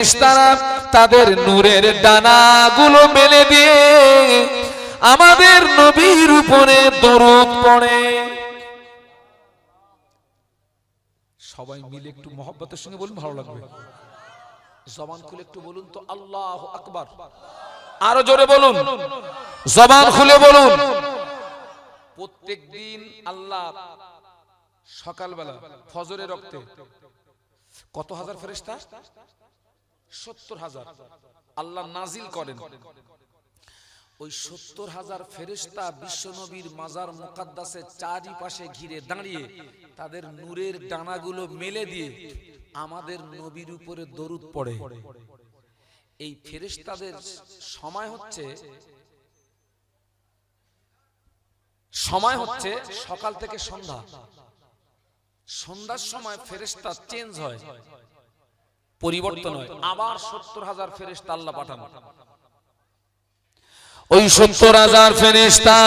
ফেরেশতারা তাদের নূরের ডানাগুলো মেলে দিয়ে আমাদের নবীর উপরে দরুদ পড়ে। সবাই মিলে একটু মহব্বতের সঙ্গে বলুন, ভালো লাগবে। জবান খুলে একটু বলুন তো আল্লাহু আকবার। আরো জোরে বলুন, জবান খুলে বলুন। প্রত্যেকদিন আল্লাহ সকালবেলা ফজরের রক্তে কত হাজার ফেরেশতা? 70,000 আল্লাহ নাজিল করেন। ওই 70,000 ফেরেশতা বিশ্বনবীর মাজার মুকাদ্দাসের চারিপাশে ঘিরে দাঁড়িয়ে তাদের নূরের ডানাগুলো মেলে দিয়ে আমাদের নবীর উপরে দরুদ পড়ে। এই ফেরেশতাদের সময় হচ্ছে সকাল থেকে সন্ধ্যা। সন্ধ্যার সময় ফেরেশতা চেঞ্জ হয়, পরিবর্তন হয়। আবার 70,000 ফেরেশতা আল্লাহ পাঠান। ওই 70,000 ফেরেশতা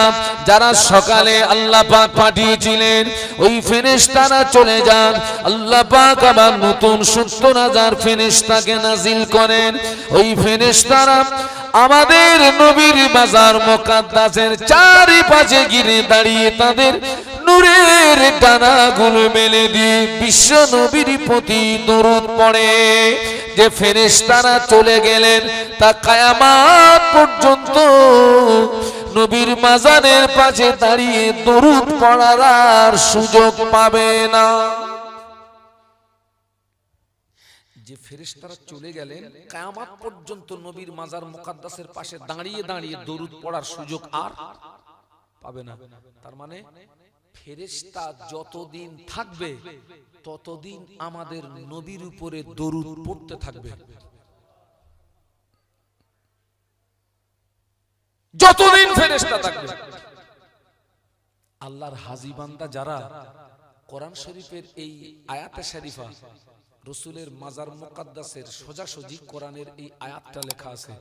যারা সকালে আল্লাহ পাক পাঠিয়েছিলেন, ওই ফেরেশতারা চলে যান। আল্লাহ পাক আবার নতুন 70,000 ফেরেশতাকে নাজিল করেন। ওই ফেরেশতারা আমাদের নবীর মাজার মুকাদ্দাসের চারিপাশে ঘিরে দাঁড়িয়ে তাদের নূরের ডানাগুলো মেলে দিয়ে বিশ্ব নবীর প্রতি দরুদ পড়ে। যে ফেরেশতারা চলে গেলেন তা কিয়ামত পর্যন্ত নবীর মাজারের পাশে দাঁড়িয়ে দরুদ পড়ার আর সুযোগ পাবে না। যে ফেরেশতারা চলে গেলেন কিয়ামত পর্যন্ত নবীর মাজার মুকাদ্দাসের পাশে দাঁড়িয়ে দাঁড়িয়ে দরুদ পড়ার সুযোগ আর পাবে না। তার মানে ফেরেশতা যতদিন থাকবে ততদিন আমাদের নবীর উপরে দরুদ পড়তে থাকবে। যতদিন ফেরেশতা থাকবে। আল্লাহর হাজী বান্দা যারা কোরআন শরীফের এই আয়াতে শরীফা রাসূলের মাজার মুকাদ্দাসের সোজাসুজি কোরআনের এই আয়াতটা লেখা আছে,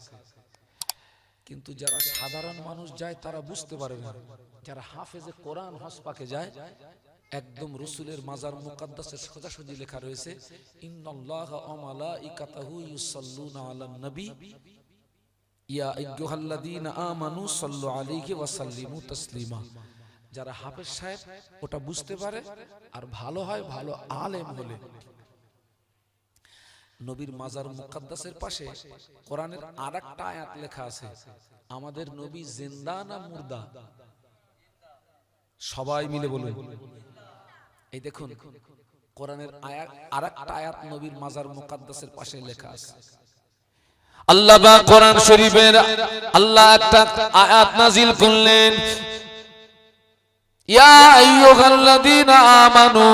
কিন্তু যারা সাধারণ মানুষ যায় তারা বুঝতে পারে না। যারা হাফেজে কোরআন হজ পাকে যায় একদম রাসূলের মাজার মুকাদ্দাসের সোজাসুজি লেখা রয়েছে ইন্নাল্লাহা ওয়া মালাইকাতাহু ইউসাল্লুনা আলান নবী ইয়া আইয়ুহাল্লাযীনা আমানু সাল্লু আলাইহি ওয়া সাল্লিমু তাসলিমা। যারা হাফেজ সাহেব ওটা বুঝতে পারে আর ভালো হয় ভালো আলেম হলে নবীর মাজার মুকাদ্দাসের পাশে কোরআনের আরেকটা আয়াত লেখা আছে, আমাদের নবী জিন্দা না মুর্দা? সবাই মিলে বলুন। এই দেখুন কোরআনের আয়াত আরেকটা আয়াত নবীর মাজার মুকাদ্দাসের পাশে লেখা আছে। আল্লাহ পাক কোরআন শরীফের আল্লাহ একটা আয়াত নাজিল করলেন, ইয়া আইয়ুহাল্লাযীনা আমানু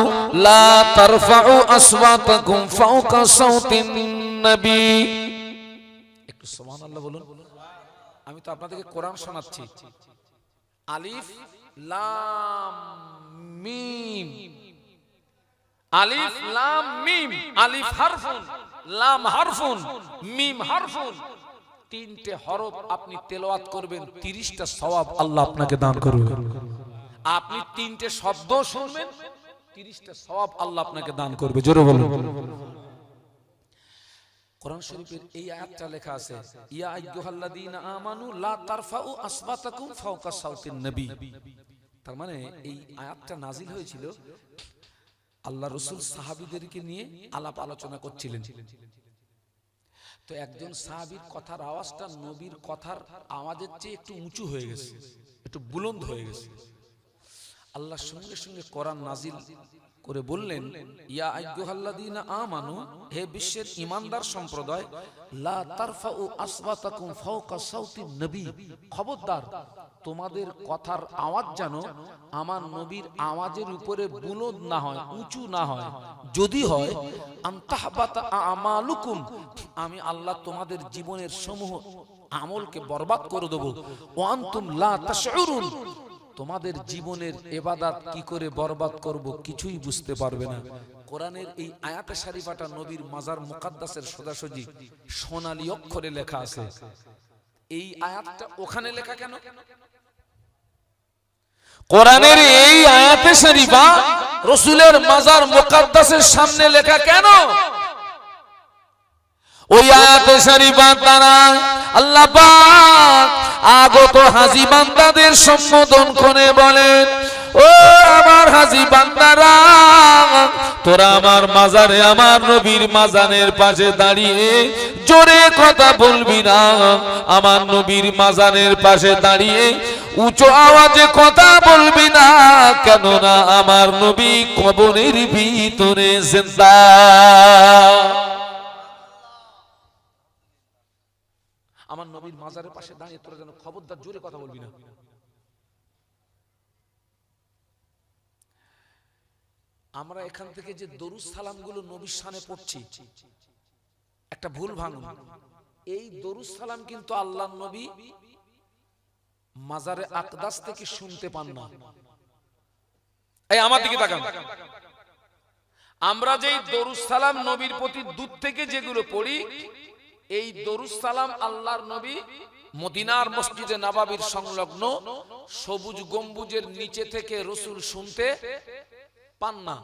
লা তারফাউ আসওয়াতাকুম ফাওকা সাওতিন নবী। একটু সুবহানাল্লাহ বলুন। আমি তো আপনাদেরকে কোরআন শোনাচ্ছি। আলিফ লাম মিম, আলিফ লাম মিম। আলিফ হারফুন, লাম হারফুন, মিম হারফুন। তিনটে হরফ আপনি তেলাওয়াত করবেন, 30টা সওয়াব আল্লাহ আপনাকে দান করবে। আপনি তিনটে শব্দ শুনবেন, 30টা সওয়াব আল্লাহ আপনাকে দান করবে। জোরে বলুন। কোরআন শরীফের এই আয়াতটা লেখা আছে, ইয়া আইয়ুহাল্লাযীনা আমানু লা তারফাউ আসওয়াতাকুম ফাওকা সাওতিন নবী। তার মানে এই আয়াতটা নাজিল হয়েছিল আল্লাহ রাসূল সাহাবীদেরকে নিয়ে আলাপ আলোচনা করছিলেন। তো একজন সাহাবীর কথার আওয়াজটা নবীর কথার আওয়াজের চেয়ে একটু উঁচু হয়ে গেছে, একটু বুলন্দ হয়ে গেছে। আল্লাহ সঙ্গে সঙ্গে কোরআন নাজিল করে বললেন, ইয়া আইয়ুহাল্লাযীনা আমানু, হে বিশ্বের ঈমানদার সম্প্রদায়, লা তারফাউ আসওয়াতাকুম ফাওকা সাওতিন নবী। খবরদার তোমাদের কথার আওয়াজ যেন আমার নবীর আওয়াজের উপরে বুলন্দ না হয়, উঁচু না হয়। যদি হয় আনতাহবাতা আমালুকুম, আমি আল্লাহ তোমাদের জীবনের সমূহ আমলকে বরবাদ করে দেব। ওয়া আনতুম লা তাশউরুন, তোমাদের জীবনের ইবাদত কি করে বরবাদ করব কিছুই বুঝতে পারবে না। কোরআনের এই আয়াতে শরীফাটা নবীর মাজার মুকাদ্দাসের সোজাসুজি সোনালী অক্ষরে লেখা আছে। এই আয়াতটা ওখানে লেখা কেন? কোরআনের এই আয়াতে শরীফা রাসূলের মাজার মুকাদ্দাসের সামনে লেখা কেন? ওই আয়াতে শরীফা তারা আল্লাহ পাক আগত হাজী বান্দাদের সম্বোধন করে বলেন, ও আমার হাজী বান্দারা, তোরা আমার মাজারে, আমার নবীর মাজারের পাশে দাঁড়িয়ে জোরে কথা বলবি না। আমার নবীর মাজারের পাশে দাঁড়িয়ে উচ্চ আওয়াজে কথা বলবি না, কেননা আমার নবী কবরের ভিতরে জিন্দা। আমার নবীর মাজারের পাশে দাঁড়িয়ে তোরা যেন খবরদার জোরে কথা বলবি না। আমরা এখান থেকে যে দরুদ সালাম গুলো নবীর শানে পড়ছি, একটা ভুল ভাঙুন। এই দরুদ সালাম কিন্তু আল্লাহর নবী মাজারে আকদাস থেকে শুনতে পান না। এই আমার দিকে তাকান। আমরা যেই দরুদ সালাম নবীর প্রতি দূর থেকে যেগুলো পড়ি, এই দরুদ সালাম আল্লাহর নবী মদিনার মসজিদে নববীর সংলগ্ন সবুজ গম্বুজের নিচে থেকে রাসূল শুনতে পান না।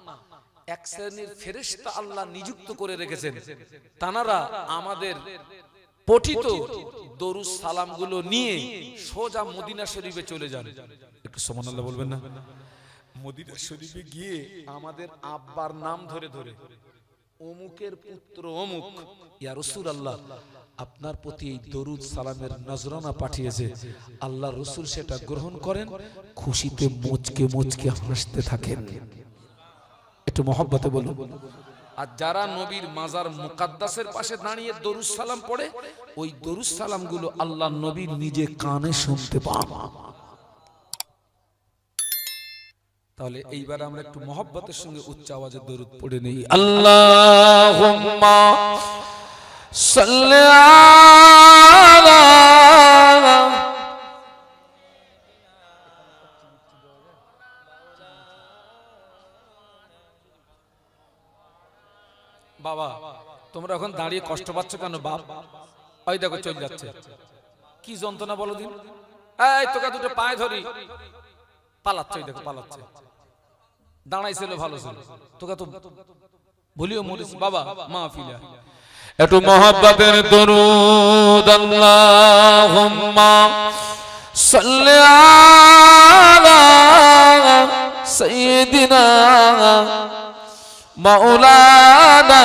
এক শ্রেণীর ফেরেশতা আল্লাহ নিযুক্ত করে রেখেছেন, তানারা আমাদের পঠিত দরুদ সালাম গুলো নিয়ে সোজা মদিনা শরীফে চলে যান। একটু সুবহানাল্লাহ বলবেন না? মদিনা শরীফে গিয়ে আমাদের আব্বার নাম ধরে ধরে, অমুকের পুত্র অমুক, ইয়া রাসূলুল্লাহ আপনার প্রতি এই দরুদ সালামের নজরানা পাঠিয়েছে, আল্লাহ রাসূল সেটা গ্রহণ করেন, খুশিতে মুচকে মুচকে হাসতে থাকেন। একটু মহব্বতে বলুন। আর যারা নবীর মাজার মুকাদ্দাসের পাশে দাঁড়িয়ে দরুদ সালাম পড়ে, ওই দরুদ সালাম গুলো আল্লাহ নবী নিজে কানে শুনতে পান। তাহলে এইবার আমরা একটু মহব্বতের সঙ্গে উচ্চ আওয়াজে দরুদ পড়ে নেই। আল্লাহুম্মা সাল্লি আলা বাবা, তোমরা এখন দাঁড়িয়ে কষ্ট পাচ্ছ কেন বাপ? ওই দেখো চলে যাচ্ছে, কি যন্ত্রণা বলো দিন। এই তোকে দুটো পায়ে ধরি, পালাচ্ছে, ওই দেখো পালাচ্ছে। দাঁড়াইছিল ভালো ছিল, তোকে তো বলিও মরিস বাবা মাহফিলে। একটু মহব্বতের দরুদ। আল্লাহুম্মা সাল্লি আলা সাইয়্যিদিনা মাওলানা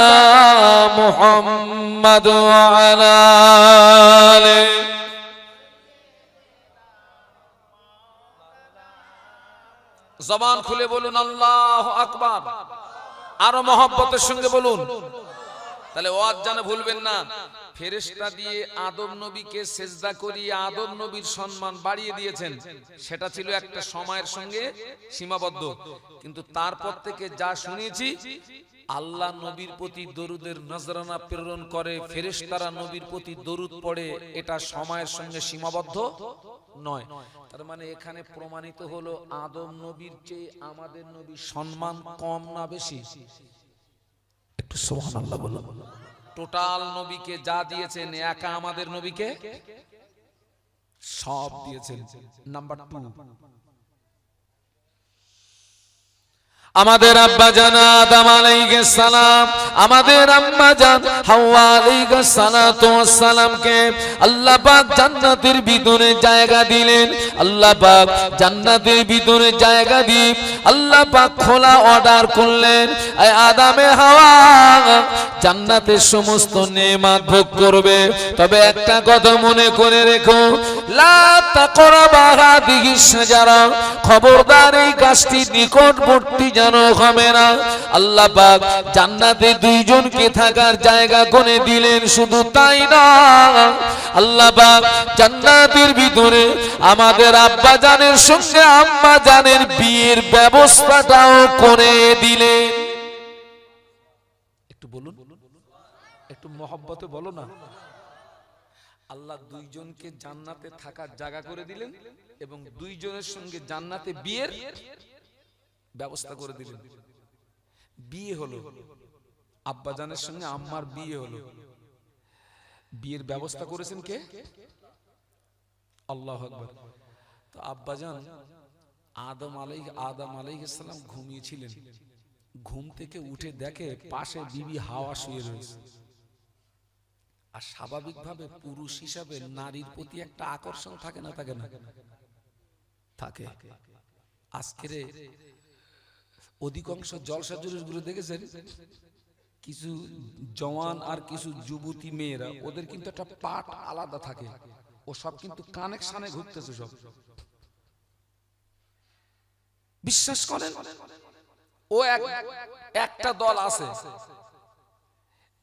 মুহাম্মদ ওয়া আলা আলিহি। জবান খুলে বলুন আল্লাহু আকবার, আরো মহব্বতের সঙ্গে বলুন। তাহলে ওয়াজ জানা ভুলবেন না। ফেরেশতা দিয়ে আদম নবীকে সেজদা করিয়ে আদম নবীর সম্মান বাড়িয়ে দিয়েছেন, সেটা ছিল একটা সময়ের সঙ্গে সীমাবদ্ধ। কিন্তু তারপর থেকে যা শুনেছি, আল্লাহ নবীর প্রতি দরুদের নজরানা প্রেরণ করে, ফেরেশতারা নবীর প্রতি দরুদ পড়ে, এটা সময়ের সঙ্গে সীমাবদ্ধ নয়। তার মানে এখানে প্রমাণিত হলো আদম নবীর চেয়ে আমাদের নবীর সম্মান কম না বেশি? একটু সুবহানাল্লাহ বলুন। টোটাল নবীকে যা দিয়েছেন, একা আমাদের নবীকে সব দিয়েছেন। নাম্বার 2, আমাদের আব্বা জান আদম আলাইহিস সালাম, আমাদের আম্মা জান হাওয়া আলাইহিস সালাতু ওয়াস সালামকে আল্লাহ পাক জান্নাতের ভিতরে জায়গা দিলেন। আল্লাহ পাক জান্নাতের ভিতরে জায়গা দিয়ে আল্লাহ পাক খোলা অর্ডার করলেন, এই আদমে হাওয়া জান্নাতের সমস্ত নেয়ামত ভোগ করবে, তবে একটা কথা মনে করে রেখো, লা তাকরাবা হাদিহিস শাজারা, খবরদার এই গাছটি নিকটবর্তী যেন হবে না। আল্লাহ পাক জান্নাতে দুইজনকে থাকার জায়গা করে দিলেন। শুধু তাই না, আল্লাহ পাক জান্নাতের ভিতরে আমাদের আব্বা জানের সঙ্গে আম্মা জানের বিয়ের ব্যবস্থাটাও করে দিলেন। একটু বলুন, একটু মহব্বতে বলো না। আল্লাহ দুইজনকে জান্নাতে থাকার জায়গা করে দিলেন এবং দুইজনের সঙ্গে জান্নাতে বিয়ের ব্যবস্থা করে দিলেন। বিয়ে হলো, আব্বাজানের সঙ্গে আম্মার বিয়ে হলো। বিয়ের ব্যবস্থা করেছেন কে? আল্লাহু আকবার। তো আব্বাজান আদম আলাইহিস সালাম ঘুমিয়েছিলেন, ঘুম থেকে উঠে দেখে পাশে বিবি হাওয়া শুয়ে রয়েছে। আর স্বাভাবিকভাবে পুরুষ হিসাবে নারীর প্রতি একটা আকর্ষণ থাকে না থাকে না থাকে। আজকের অধিকাংশ জলসা জুলুসগুলো দেখেছেন, কিছু জওয়ান আর কিছু যুবতী মেয়েরা, ওদের কিন্তু একটা পাট আলাদা থাকে, ও সব কিন্তু কানেকশনে ঘুরতেছে সব। বিশ্বাস করেন, ও একটা দল আছে,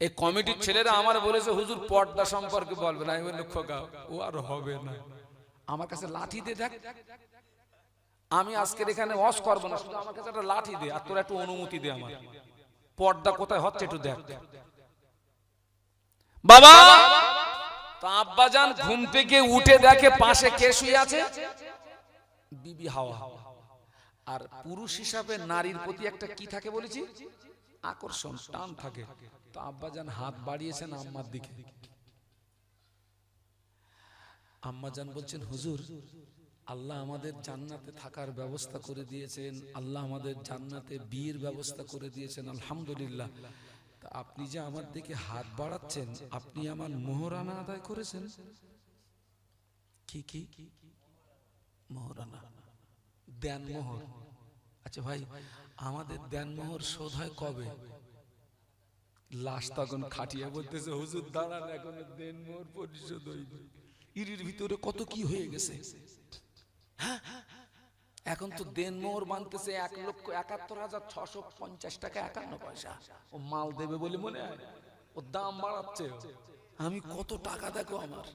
এই কমিটির ছেলেরা আমার বলেছে হুজুর পর্দা সম্পর্কে বলবেন। আমি বললাম খোকা ও আর হবে না, আমার কাছে লাঠি দে, দেখ আমি আজকের এখানে ওয়াজ করব না, শুধু আমার কাছে একটা লাঠি দে আর তোর একটু অনুমতি দে, আমার পর্দা কোথায় হচ্ছে একটু দেখ। বাবা তো আব্বাজান ঘুম থেকে উঠে দেখে পাশে কে শুয়ে আছে, বিবি হাওয়া। আর পুরুষ হিসাবে নারীর প্রতি একটা কি থাকে বলেছি, আকর্ষণ, টান থাকে। তো আব্বাজান হাত বাড়িয়েছেন আম্মার দিকে। আম্মাজান বলছেন হুজুর আল্লাহ আমাদের জান্নাতে থাকার ব্যবস্থা করে দিয়েছেন, আল্লাহ আমাদের জান্নাতে বিয়ের ব্যবস্থা করে দিয়েছেন, আলহামদুলিল্লাহ। তা আপনি যে আমার দিকে হাত বাড়াচ্ছেন, আপনি আমার মোহরানা আদায় করেছেন? কি কি মোহরানা? দেন মোহর। আচ্ছা ভাই, আমাদের দেন মোহর শোধ হয় কবে? লাশ তখন খাটিয়া বলতেছে হুজুর দাঁড়ান, এখন দেন মোহর পরিশোধ হয়নি, ইরির ভিতরে কত কি হয়ে গেছে। এখন তো দেন মোহর বানতেছে 1,71,650 টাকা 51 পয়সা। ও মাল দেবে বলে মনে হয়, ও দাম বাড়াচ্ছে। আমি কত টাকা দেখো আমার,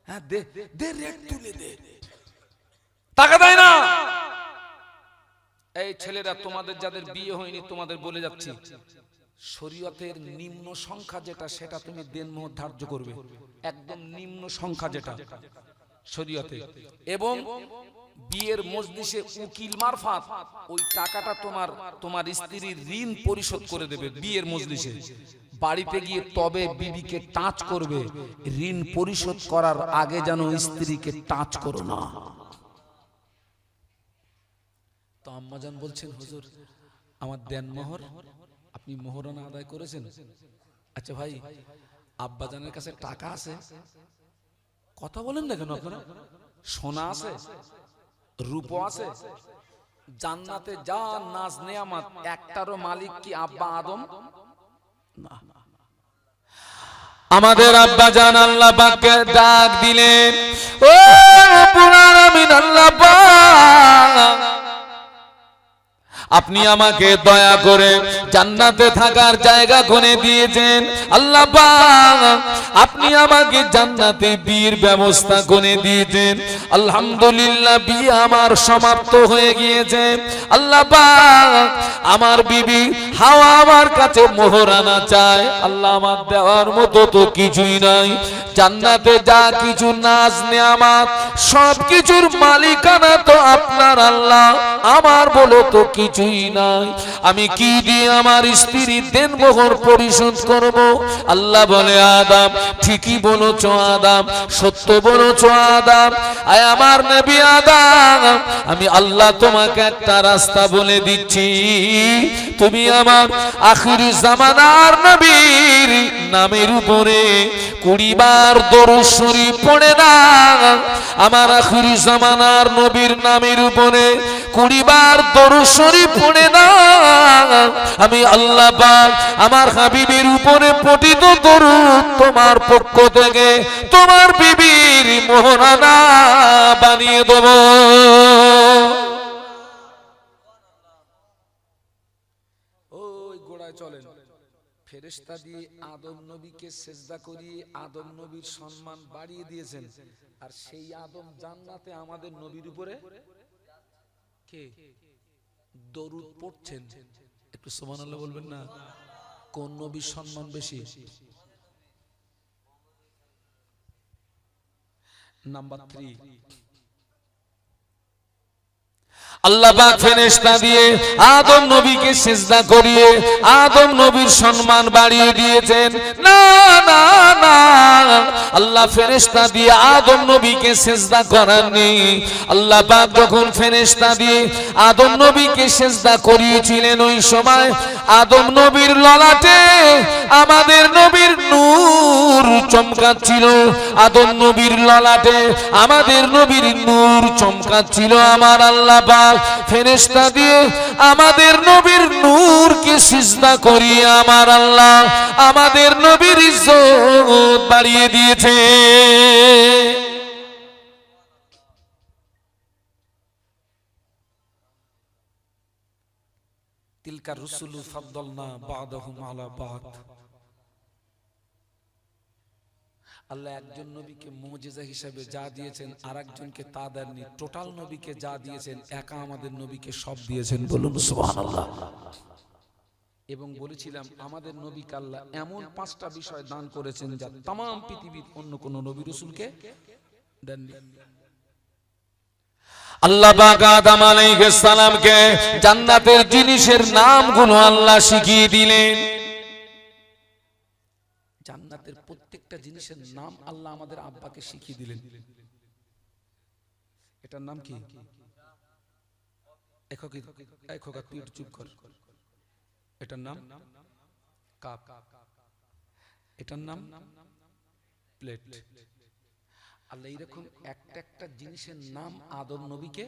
হ্যাঁ দে দে, রেট তুলে দে, টাকা দেয় না। এই ছেলেরা, তোমাদের যাদের বিয়ে হয়নি তোমাদের বলে যাচ্ছি, শরীয়তের নিম্ন সংখ্যা যেটা, সেটা তুমি দেনমোহর ধার্য করবে, একদম নিম্ন সংখ্যা যেটা শরীয়তে। এবং বিয়ের মজলিসে উকিল মারফত ওই টাকাটা তোমার স্ত্রীর ঋণ পরিশোধ করে দেবে বিয়ের মজলিসে। বাড়িতে গিয়ে তবে বিবিকে টাচ করবে, ঋণ পরিশোধ করার আগে যেন স্ত্রীকে টাচ করো না। তো আম্মাজান বলছেন হুজুর আমার দেন মোহর, আপনি মোহরানা আদায় করেছেন? আচ্ছা ভাই, আব্বাজানের কাছে টাকা আছে? কথা বলেন না কেন আপনারা? সোনা আছে, রূপো আছে, জান্নাতে যা নাজ নেয়ামত, একটারও মালিক কি আব্বা আদম? না। আমাদের আব্বাজান আল্লাহ পাককে ডাক দিলেন, ও রব্বুল আলামিন, আল্লাহ পাক আপনি আমাকে দয়া করে জান্নাতে থাকার জায়গা করে দিয়েছেন। আল্লাহ পাক আপনি আমাকে জান্নাতে বিয়ের ব্যবস্থা করে দিয়েছেন। আলহামদুলিল্লাহ, বিয়ে আমার সমাপ্ত হয়ে গিয়েছে। আল্লাহ পাক আমার বিবি হাওয়া আমার কাছে মোহরানা চায়। আল্লাহ আমার দেওয়ার মতো তো কিছুই নাই। জান্নাতে যা কিছু নাজ নেয়ামত সব কিছুর মালিকানা তো আপনার আল্লাহ, আমার বলে তো কিছুই নাই। আমি কি দিয়ে আমার স্ত্রীর দেনমোহর পরিশোধ করব? আল্লাহ বলে, আদম ঠিকই বলেছো আদম, সত্য বলেছো আদম। আয় আমার নবী আদম, আমি আল্লাহ তোমাকে একটা রাস্তা বলে দিচ্ছি। তুমি আমার আখিরি জামানার নবীর নামের উপরে 20 বার দরুদ শরীফ পড়ে না। আমার আখিরি জামানার নবীর নামের উপরে 20 বার দরুদ শরীফ পড়ে না। আমি আল্লাহ পাক আমার হাবিবের উপরে পঠিত দরুদ তোমার পক্ষ থেকে তোমার বিবির মোহরানা বানিয়ে দেব। ওই গোড়ায় চলেন, ফেরেশতা দিয়ে আদম নবীকে সেজদা করিয়ে আদম নবীর সম্মান বাড়িয়ে দিয়েছেন। আর সেই আদম জান্নাতে আমাদের নবীর উপরে কে দরুদ পড়ছেন। একটু সুবহানাল্লাহ বলবেন না? কোন নবীর সম্মান বেশি? নাম্বার 3, আল্লাহ পাক ফেরেশতা দিয়ে আদম নবীকে সিজদা করিয়ে আদম নবীর সম্মান বাড়িয়ে দিয়েছেন। না না না, আল্লাহ ফেরেশতা দিয়ে আদম নবীকে সিজদা করাননি। আল্লাহ পাক যখন ফেরেশতা দিয়ে আদম নবীকে সিজদা করিয়েছিলেন, ওই সময় আদম নবীর ললাটে আমাদের নবীর নূর চমকাচ্ছিল। আদম নবীর ললাটে আমাদের নবীর নূর চমকাচ্ছিল। আমার আল্লাহ পাক ফেরেশতা দিয়ে আমাদের নবীর নূরকে সিজদা করিয়ে আমার আল্লাহ আমাদের নবীর ইজ্জত বাড়িয়ে দিয়েছে। তিলকা রুসুলু ফাদ্দালনা বা'দাহুম আলা বা'দ। আল্লাহ একজন নবীকে মুজিজা হিসেবে যা দিয়েছেন আরেকজনকে তা দেননি। টোটাল নবীকে যা দিয়েছেন একা আমাদের নবীকে সব দিয়েছেন, বলুন সুবহানাল্লাহ। এবং বলেছিলাম আমাদের নবীকে আল্লাহ এমন 5টা বিষয় দান করেছেন যা तमाम পৃথিবীর অন্য কোন নবী রাসূলকে দেননি। আল্লাহ পাক আদম আলাইহিস সালামকে জান্নাতের জিনিসের নামগুলো আল্লাহ শিখিয়ে দিলেন। জান্নাতের প্রত্যেকটা জিনিসের নাম আল্লাহ আমাদের আব্বাকে শিখিয়ে দিলেন। এটার নাম কি? খোকা তুই একটু চুপ কর। এটার নাম কাপ, এটার নাম প্লেট। আল্লাহ এরকম একটা একটা জিনিসের নাম আদম নবীকে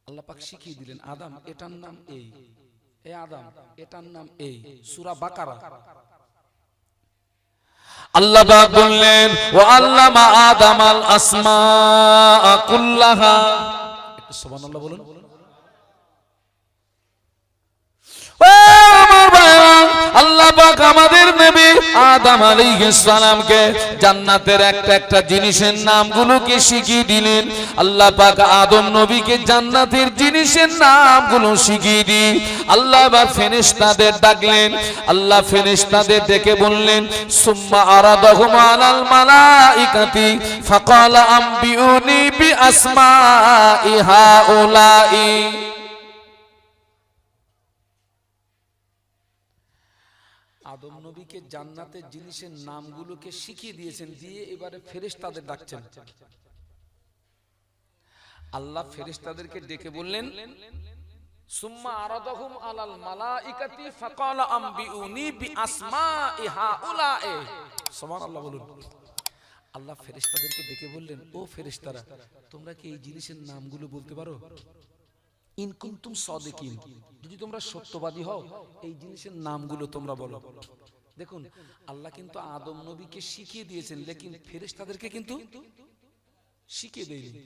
আল্লাহ পাক শিখিয়ে দিলেন। আদম এটার নাম এই, এ আদম এটার নাম এই। সূরা বাকারা আল্লাহ পাক বললেন ওয়া আল্লামা আদামাল আসমাআ কুল্লাহা। একটু সুবহানাল্লাহ বলুন। আল্লাহ পাক আমাদের নবী আদম আলাইহিস সালামকে জান্নাতের একটা একটা জিনিসের নামগুলোকে শিখিয়ে দিলেন। আল্লাহ পাক আদম নবীকে জান্নাতের জিনিসের নামগুলো শিখিয়ে দিয়ে আল্লাহ আবার ফেরেশতাদের ডাকলেন। আল্লাহ ফেরেশতাদের ডেকে বললেন সুম্মা আরাদাহুম আলাল মালাইকাতি ফাকালা আম্বিউনি বিআসমাই হাউলাই। আদম নবীকে জান্নাতের জিনিসের নামগুলোকে শিখিয়ে দিয়েছেন, দিয়ে এবারে ফেরেশতাদের ডাকছেন। আল্লাহ ফেরেশতাদেরকে ডেকে বললেন সুম্মা আরাদাহুম আলাল মালাইকাতি ফাকালা আম্বিউনি বিআসমাই হাউলাই। সুবহানাল্লাহ বলুন। আল্লাহ ফেরেশতাদেরকে ডেকে বললেন ও ফেরেশতারা তোমরা কি এই জিনিসের নামগুলো বলতে পারো? ইন কুনতুম সাদিকিন, যদি তোমরা সত্যবাদী হও এই জিনিসের নামগুলো তোমরা বলো। দেখুন আল্লাহ কিন্তু আদম নবীকে শিখিয়ে দিয়েছেন, লেকিন ফেরেশতাদেরকে কিন্তু শিখিয়ে দেয়নি।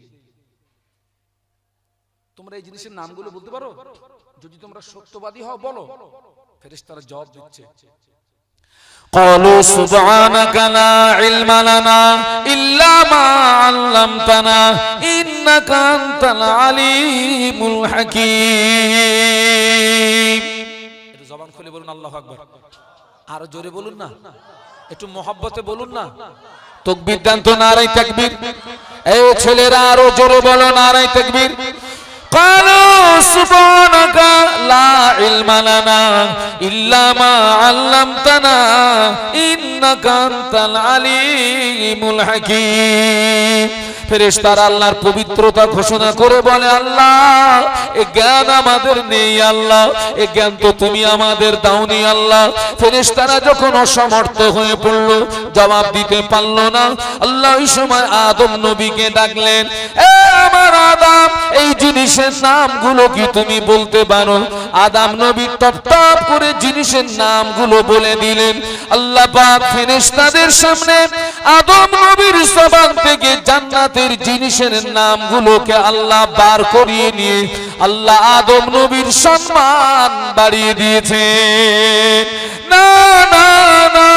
তোমরা এই জিনিসের নামগুলো বলতে পারো? যদি তোমরা সত্যবাদী হও বলো। ফেরেশতারা জবাব দিচ্ছে قالوا سبحانك لا علم لنا إلا ما علمتنا إنك أنت العليم الحكيم। একটু জবান খুলে বলুন আল্লাহু আকবার। আর জোরে বলুন না, একটু মহব্বতে বলুন না। তাকবীর দেন তো, নারায়ে তাকবীর। এই ছেলেরা আরো জোরে বলো নারায়ে তাকবীর। قالوا سبحانك لا علم لنا إلا ما علمتنا إنك أنت العليم الحكيم। ফেরেশতারা আল্লাহর পবিত্রতা ঘোষণা করে বলে আল্লাহ এই জ্ঞান আমাদের নেই, আল্লাহ এই জ্ঞান তো তুমি আমাদের দাওনি আল্লাহ। ফেরেশতারা যখন অসমর্থ হয়ে পড়ল, জবাব দিতে পারল না, আল্লাহ ওই সময় আদম নবীকে ডাকলেন এ আমার আদম এই জিনিসের নামগুলো কি তুমি বলতে পারো? আদম নবী টপ টপ করে জিনিসের নামগুলো বলে দিলেন। আল্লাহ পাক ফেরেশতাদের সামনে আদম নবীর জবান থেকে জান্নাতের জিনিসের নামগুলোকে আল্লাহ বার করিয়ে নিয়ে আল্লাহ আদম নবীর সম্মান বাড়িয়ে দিয়েছেন। না না না,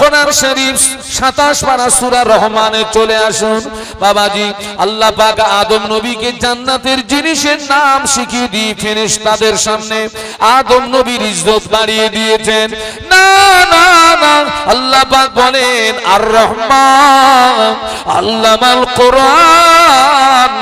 কোরআন শরীফ 27 পারা সূরা রহমানে চলে আসুন বাবাজি। আল্লাহ পাক আদম নবীকে জান্নাতের জিনিসের নাম শিখিয়ে দিয়ে ফেরেশতাদের সামনে আদম নবীর ইজ্জত বাড়িয়ে দিয়েছেন। না না না, আল্লাহ পাক বলেন আর রহমান আল্লামাল কোরআন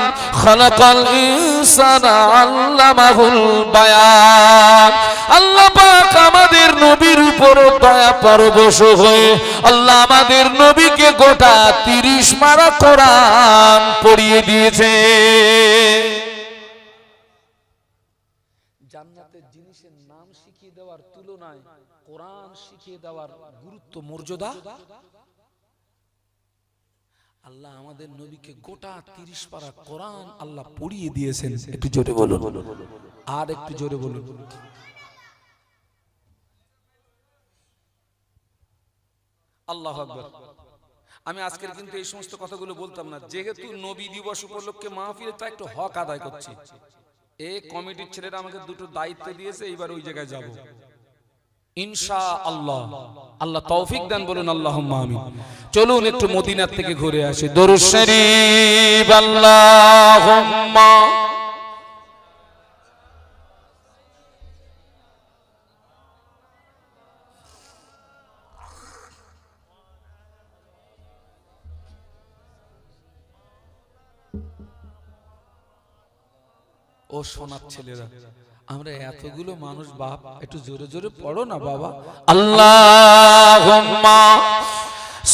খালাকাল ইনসানা আল্লামাহুল বায়ান। আল্লাহ পাক আমাদের নবীর উপর দয়া পরবশ হয়ে আল্লাহ আমাদের নবীকে গোটা 30 পারা কোরআন পড়িয়ে দিয়েছে। জান্নাতের জিনিসের নাম শিখিয়ে দেওয়ার তুলনায় কোরআন শিখিয়ে দেওয়ার গুরুত্ব মর্যাদা আল্লাহ আমাদের নবীকে গোটা 30 পারা কোরআন আল্লাহ পড়িয়ে দিয়েছেন। একটু জোরে বলুন, আর একটু জোরে বলুন। আল্লাহু আকবার। আমি আজকের কিন্তু এই সমস্ত কথাগুলো বলতাম না, যেহেতু নবী দিবস উপলক্ষে মাহফিলে তা একটু হক আদায় করছি। এই কমিটির ছেলেরা আমাকে দুটো দায়িত্ব দিয়েছে, এইবার ওই জায়গায় যাব ইনশাআল্লাহ। আল্লাহ তৌফিক দান, বলুন আল্লাহুম্মা আমিন। চলুন একটু মদিনার থেকে ঘুরে আসি। দরুদ শরীফ আল্লাহুম্মা ও সোনার ছেলেরা, আমরা এতগুলো মানুষ, বাপ একটু জোরে জোরে পড়ো না বাবা। আল্লাহুম্মা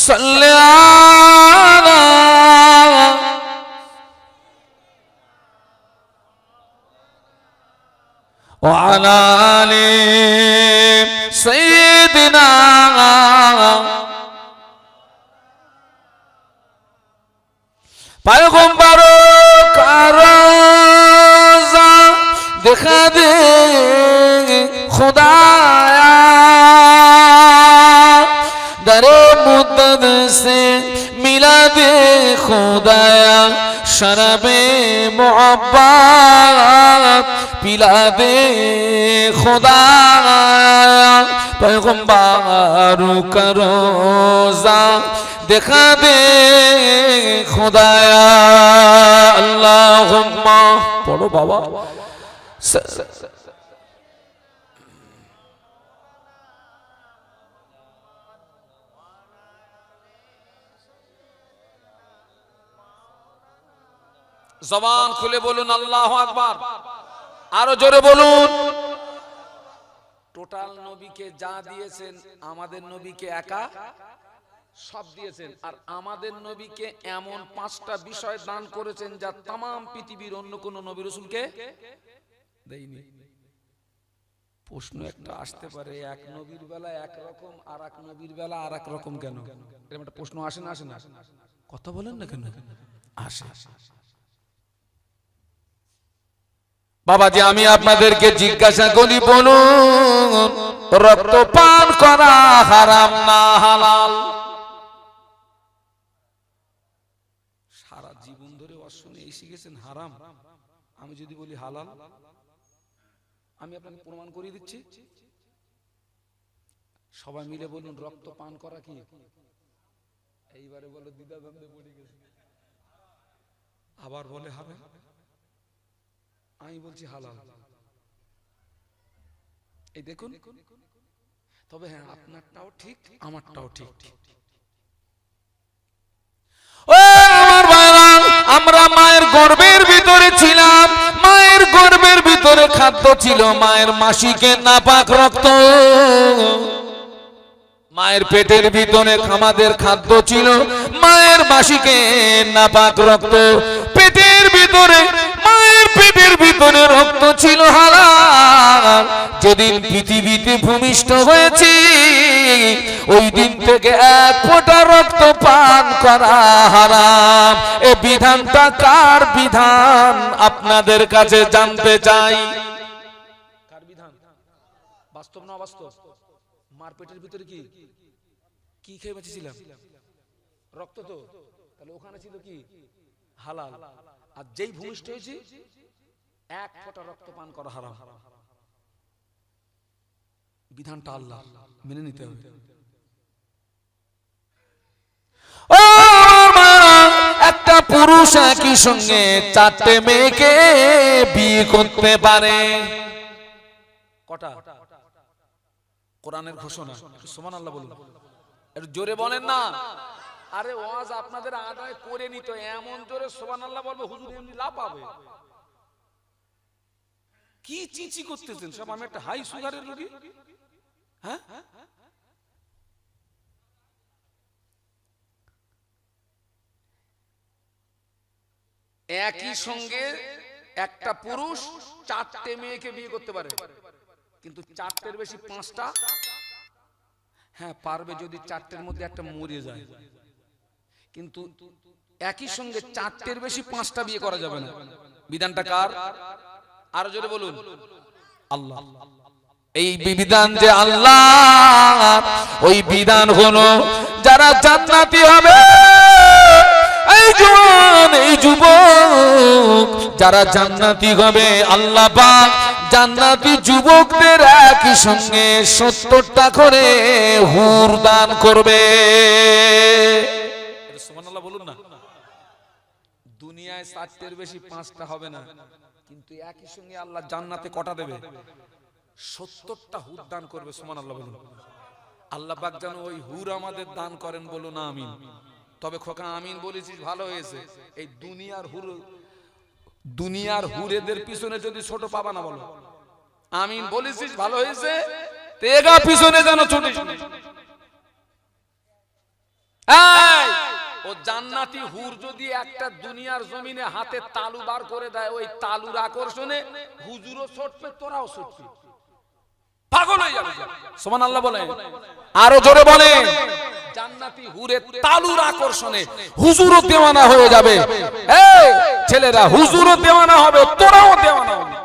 সাল্লি আলা ওয়া আলা আলি সাইয়্যিদিনা পয়গম্বর কারোজা দেখা দে खुदाया दरे मुद्दत से मिला दे खुदाया शरबे मोहब्बत पिला दे खुदाया पैगंबर का रोजा देखा दे खुदाया अल्लाहुम्मा पढ़ो बाबा। জবান খুলে বলুন আল্লাহু আকবার, আরো জোরে বলুন। টোটাল নবীকে যা দিয়েছেন আমাদের নবীকে একা সব দিয়েছেন, আর আমাদের নবীকে এমন 5টা বিষয় দান করেছেন যা তাম পৃথিবীর অন্য কোন নবী রাসূলকে দেয়নি। প্রশ্ন একটা আসতে পারে, এক নবীর বেলা একরকম আর এক নবীর বেলা আর এক রকম কেন? এরকম একটা প্রশ্ন আসে না? আসে না? কথা বলেন না কেন? আসে। বাবাজি আমি আপনাদেরকে জিজ্ঞাসা করি, বলুন রক্ত পান করা হারাম না হালাল? সারা জীবন ধরে অশুনে এসে গেছেন হারাম, আমি যদি বলি হালাল, আমি আপনাকে প্রমাণ করে দিচ্ছি। সবাই মিলে বলুন রক্ত পান করা কি? এইবারে বলো দ্বিধাদ্বন্দ্বে পড়ে গেছে, আবার বলে হবে, আমি বলছি হালাল। এই দেখুন, তবে হ্যাঁ আপনারটাও ঠিক আমারটাও ঠিক। ও আমার ভাইরা, আমরা মায়ের গর্ভের ভিতরে ছিলাম, মায়ের গর্ভের ভিতরে খাদ্য ছিল মায়ের মাসিকে নাপাক রক্ত, মায়ের পেটের ভিতরে আমাদের খাদ্য ছিল মায়ের মাসিকে নাপাক রক্ত, পেটের ভিতরে মায়ের পেটের ভিতরে রক্ত ছিল হালাল। যেদিন পৃথিবীতে ভূমিষ্ঠ হয়েছি ওই দিন থেকে 1 ফোঁটা রক্ত পান করা হারাম। এই বিধানটা কার বিধান আপনাদের কাছে জানতে চাই। কার বিধান? বাস্তব না অবাস্তব? মার পেটের ভিতরে কি কি খেয়ে বেঁচেছিলাম? রক্ত তো, তাহলে ওখানে ছিল কি হালাল। আর যেই ভূমিষ্ঠ হয়েছি 1 ফোঁটা রক্ত পান করা হারাম। বিধানটা আল্লাহ, মেনে নিতে হবে। একটা পুরুষ একই সঙ্গে 4টে মেয়েকে বিয়ে করতে পারে। কটা? কোরআনের ঘোষণা। সুবহানাল্লাহ বলুন, একটু জোরে বলেন না। আরে ওয়াজ আপনাদের আদায় করে নিত, এমন জোরে সুবহানাল্লাহ বলবো হুজুর এমনি লাভ পাবে। কি চিচি করতেছেন সব? আমি একটা হাই সুগারের রোগী? হ্যাঁ, একই সঙ্গে একটা পুরুষ 4টে মেয়েকে বিয়ে করতে পারে, কিন্তু 4টের বেশি 5টা, হ্যাঁ পারবে যদি 4টের মধ্যে একটা মরে যায়, কিন্তু একই সঙ্গে 4টের বেশি 5টা বিয়ে করা যাবে না। বিধানটা কার? আরো জোরে বলুন। আল্লাহ। এই বিধান যে আল্লাহ, ওই বিধান হলো যারা জান্নাতি হবে, এই জওয়ান এই যুবক যারা জান্নাতি হবে, আল্লাহ পাক জান্নাতি যুবকদের একই সঙ্গে 70টা করে হুর দান করবে। সুবহানাল্লাহ বলুন না। দুনিয়ায় 4টের বেশি 5টা হবে না, কিন্তু একই সঙ্গে আল্লাহ জান্নাতে কটা দেবে? 70টা হুর দান করবে। সুবহানাল্লাহ বলুন। আল্লাহ পাক যেন ওই হুর আমাদের দান করেন, বলুন আমিন। তবে খোকা আমিন বলেছিস ভালো হয়েছে। এই দুনিয়ার হুরেদের পিছনে যদি ছোট পাবা না, বলো আমিন বলেছিস ভালো হয়েছে, তেগা পিছনে যেন ছুটিস না। ও জান্নাতি হুর যদি একটা দুনিয়ার জমিনে হাতে তালু বার করে দেয়, ওই তালুর আকর্ষণে হুজুরও ছুটবে, তোরাও ছুটবি, পাগল হয়ে যাবে। সুবহানাল্লাহ বলেন, আরো জোরে বলেন। জান্নাতি হুরে তালুর আকর্ষণে হুজুরও দেওয়ানা হয়ে যাবে। এই ছেলেরা, হুজুরও দেওয়ানা হবে, তোরাও দেওয়ানা হবে।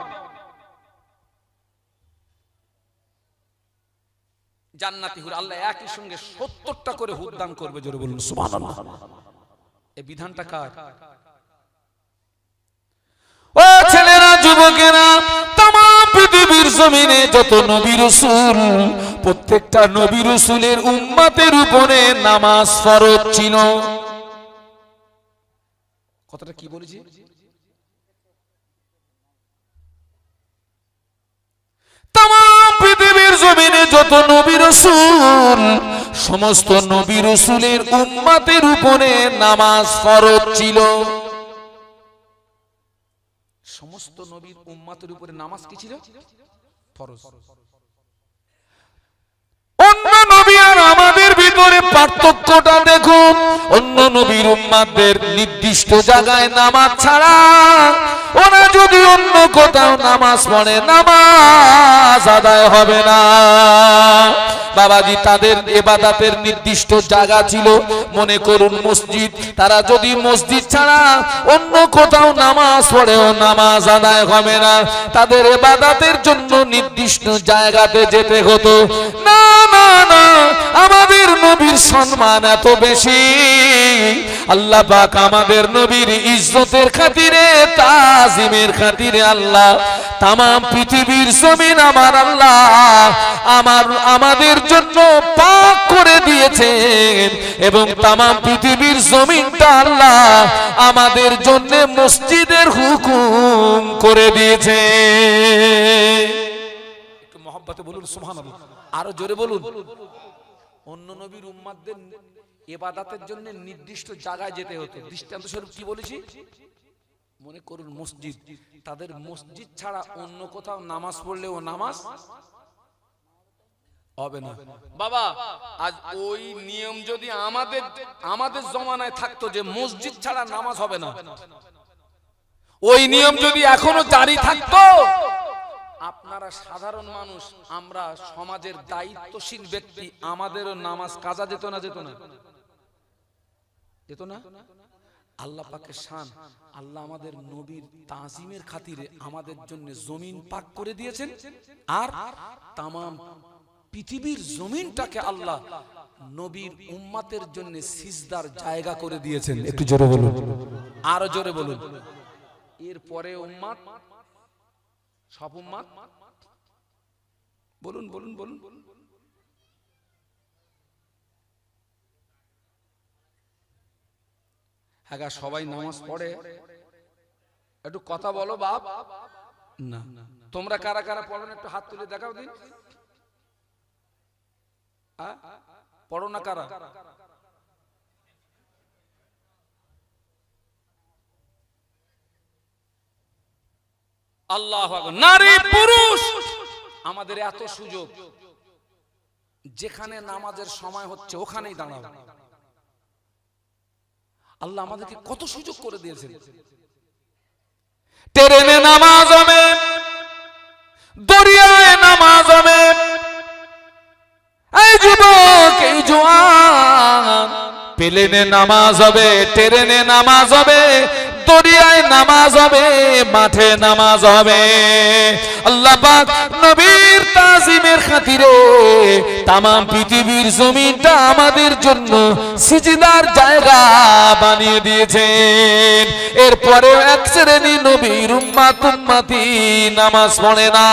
জান্নাতি হুর আল্লাহ একই সঙ্গে 70টা করে হুর দান করবে। জোরে বলুন সুবহানাল্লাহ। এই বিধানটা কার? ও ছেলেরা, যুবকেরা, তামাম পৃথিবীর জমিনে যত নবী রাসূল, প্রত্যেকটা নবী রাসূলের উম্মতের উপরে নামাজ ফরজ ছিল। কথাটা কি বলেছি? তামাম পৃথিবীর জমিনে যত নবী রাসূল, সমস্ত নবী রাসূলের উম্মতের উপরে নামাজ ফরজ ছিল। সমস্ত নবীর উম্মতের উপরে নামাজ কি ছিল? ফরজ। অন্য নবী আর আমাদের ভিতরে পার্থক্যটা দেখুন। অন্য নবীর উম্মতদের নির্দিষ্ট জায়গায় নামাজ ছাড়া ওরা যদি অন্য কোথাও নামাজ পড়ে, নামাজ আদায় হবে না। বাবাজি, তাদের ইবাদতের নির্দিষ্ট জায়গা ছিল, মনে করুন মসজিদ। তারা যদি মসজিদ ছাড়া অন্য কোথাও নামাজ পড়েও নামাজ আদায় হবে না, তাদের ইবাদতের জন্য নির্দিষ্ট জায়গাতে যেতে হতো। না না না, আমাদের নবীর সম্মান এত বেশি, আল্লাহ পাক আমাদের নবীর ইজ্জতের খাতিরে, তাজিমের খাতিরে আল্লাহ তামাম পৃথিবীর জমিন আমার আল্লাহ আমাদের জন্য পাক করে দিয়েছেন, এবং তামাম পৃথিবীর জমিনটা আল্লাহ আমাদের জন্য মসজিদের হুকুম করে দিয়েছে। একটু মহব্বতে বলুন সুবহানাল্লাহ, আরো জোরে বলুন। অন্য নবীর উম্মতদের ইবাদতের জন্য নির্দিষ্ট জায়গায় যেতে হতো। দৃষ্টান্ত স্বরূপ কি বলেছি? মনে করুন মসজিদ, তাদের মসজিদ ছাড়া অন্য কোথাও নামাজ পড়লেও নামাজ হবে না। বাবা, আজ ওই নিয়ম যদি আমাদের জমানায় থাকতো যে মসজিদ ছাড়া নামাজ হবে না, ওই নিয়ম যদি এখনো জারি থাকতো, আপনারা সাধারণ মানুষ, আমরা সমাজের দায়িত্বশীল ব্যক্তি, আমাদেরও নামাজ কাজা যেত না? যেত না? যেত না? আল্লাহ পাকের শান, আল্লাহ আমাদের নবীর তাজিমের খাতিরে আমাদের জন্য জমিন পাক করে দিয়েছেন, আর তামাম পৃথিবীর জমিনটাকে আল্লাহ নবীর উম্মতের জন্য সিজদার জায়গা করে দিয়েছেন। একটু জোরে বলুন, আরো জোরে বলুন। এরপরে উম্মত, সব উম্মত বলুন বলুন বলুন। হ্যাঁ, সবাই নামাজ পড়ে? একটু কথা বলো বাপ। না, তোমরা কারা কারা পড়ো না একটু হাত তুলে দেখাও দিন। পড়ো না কারা? আল্লাহু আকবার। নারী পুরুষ আমাদের এত সুযোগ, যেখানে নামাজের সময় হচ্ছে ওখানেই দাঁড়াও। আল্লাহ আমাদেরকে কত সুযোগ করে দিয়েছেন। ট্রেনে নামাজ হবে, দরিয়ায় নামাজ হবে। এই যুবক এই জওয়ান, প্লেনে নামাজ হবে, ট্রেনে নামাজ হবে, দরিয়ায় নামাজ হবে, মাঠে নামাজ হবে। আল্লাহ পাক নবীর তাজিমের খাতিরে তাম পৃথিবীর জমিনটা আমাদের জন্য সিজদার জায়গা বানিয়ে দিয়েছেন। এরপরে এক শ্রেণী নবীর উম্মতি নামাজ পড়ে না।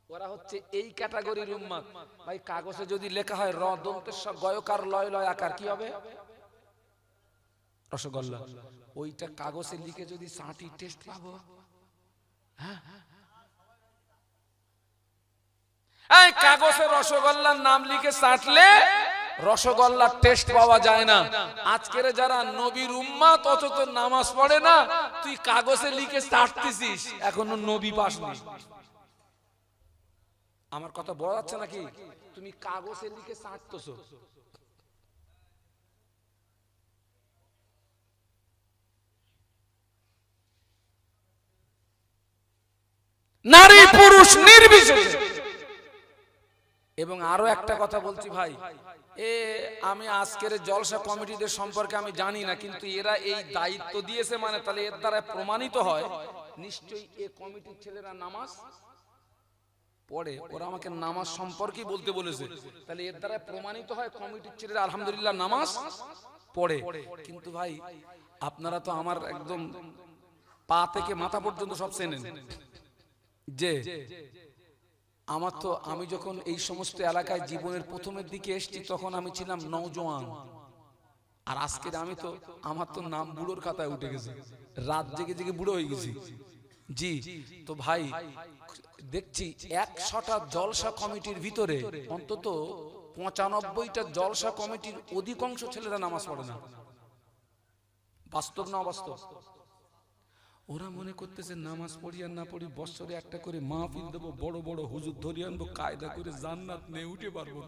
ওরা হচ্ছে এই ক্যাটাগরির উম্মত। ভাই কাগজে যদি লেখা হয় র দন্তের স গয়কার লয় লয় আকার, কি হবে? রসগোল্লা। ওইটা কাগজে লিখে যদি সাঁটি টেস্ট পাবো? হ্যাঁ, এই কাগজে রসগোল্লার নাম লিখে চাটলে রসগোল্লার টেস্ট পাওয়া যায় না। আজকের যারা নবীর উম্মত অথচ নামাজ পড়ে না, তুই কাগজে লিখে চাটতেছিস, এখনো নবী পাসনি। আমার কথা বলা যাচ্ছে নাকি? তুমি কাগজে লিখে চাটতেছো। নারী পুরুষ নির্বিশেষে। এবং আরো একটা কথা বলছি ভাই, আমি আজকের জলসা কমিটিদের সম্পর্কে আমি জানি না, কিন্তু এরা এই দায়িত্ব দিয়েছে মানে তাহলে এর দ্বারা প্রমাণিত হয় নিশ্চয়ই এই কমিটির ছেলেরা নামাজ পড়ে। ওরা আমাকে নামাজ সম্পর্কে বলতে বলেছে, তাহলে এর দ্বারা প্রমাণিত হয় কমিটির ছেলেরা আলহামদুলিল্লাহ নামাজ পড়ে। কিন্তু ভাই আপনারা তো আমার একদম পা থেকে মাথা পর্যন্ত সব চেনেন যে আমার তো, আমি যখন এই সমস্ত এলাকায় জীবনের প্রথমের দিকে এসেছি তখন আমি ছিলাম নওজোয়ান। আর আজকে আমি তো, আমার তো নাম বুড়োর খাতায় উঠে গেছে, রাত জেগে জেগে বুড়ো হয়ে গেছি। জি, তো ভাই দেখছি 100টা জলসা কমিটির ভিতরে অন্তত 95টা জলসা কমিটির অধিকাংশ ছেলেরা নামাজ পড়ে না। বাস্তব না অবাস্তব? ওরা মনে করতেছে নামাজ পড়ি আর না পড়ি, বছরে একটা করে মাহফিল দেবো, বড় বড় হুজুর ধরিয়ে আনবো, কায়দা করে জান্নাত নিয়ে উঠে পারবো।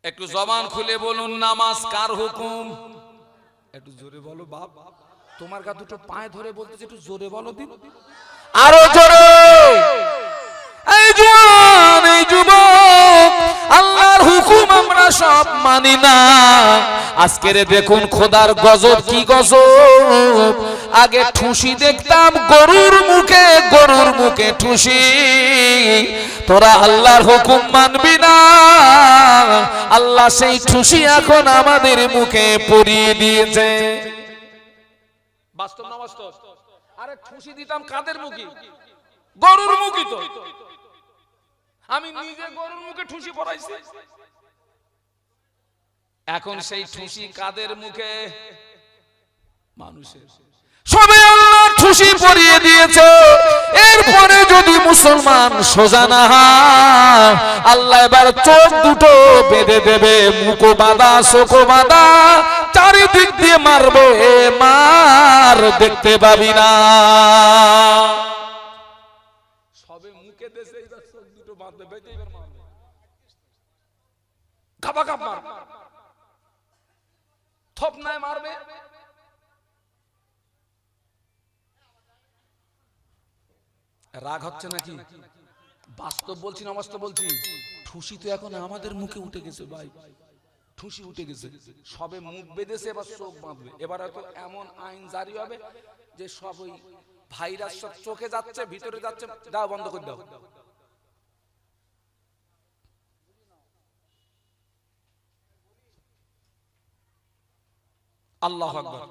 একটু জবান খুলে বলুন, নামাজ কার হুকুম? একটু জোরে বলো বাপ। তোমার গা দুটো পায়ে ধরে বলতেছে, একটু জোরে বলো দিন, আরো জোরে। এই জওয়ান, এই যুবক, আল্লাহর হুকুম আমরা সব মানি না। আজকের দেখুন খোদার গজব, কি গজব। আগে ঠুসি দেখতাম গরুর মুখে, গরুর মুখে ঠুসি। তোরা আল্লাহর হুকুম মানবি না, আল্লাহ সেই ঠুসি এখন আমাদের মুখে পরিয়ে দিয়েছে। বাস্তব না বাস্তব? আরে ঠুসি দিতাম কাদের মুখে? গরুর মুখে। তো আমি নিজে গরুর মুখে ঠুসি পরাইছি। এখন সেই ঠুসি কাদের মুখে? মানুষের। সবে আল্লাহ ঠুসি পরিয়ে দিয়েছে। এরপরে যদি মুসলমান সোজা না হয়, আল্লাহ এবার চোখ দুটো বেঁধে দেবে, মুখো বাঁধা, চোখো বাঁধা, চারিদিক দিয়ে মারবে, মার দেখতে পাবি না। সবে মুখে দেশে এবার চোখ দুটো বাঁধবে, বেঁধে এবার মারবে, খাপা খাপ মারবে, থপনায় মারবে। রাগ হচ্ছে নাকি? বাস্তব বলছি না অবাস্তব বলছি? ঠুসি তো এখন আমাদের মুখে উঠে গেছে ভাই, ঠুসি উঠে গেছে। সবে মুখ বেঁধেছে, এবার চোখ বাঁধবে। এবার হয়তো এমন আইন জারি হবে যে সব ওই ভাইরাস সব চোখে যাচ্ছে, ভিতরে যাচ্ছে, দাও বন্ধ করে দাও। আল্লাহু আকবার।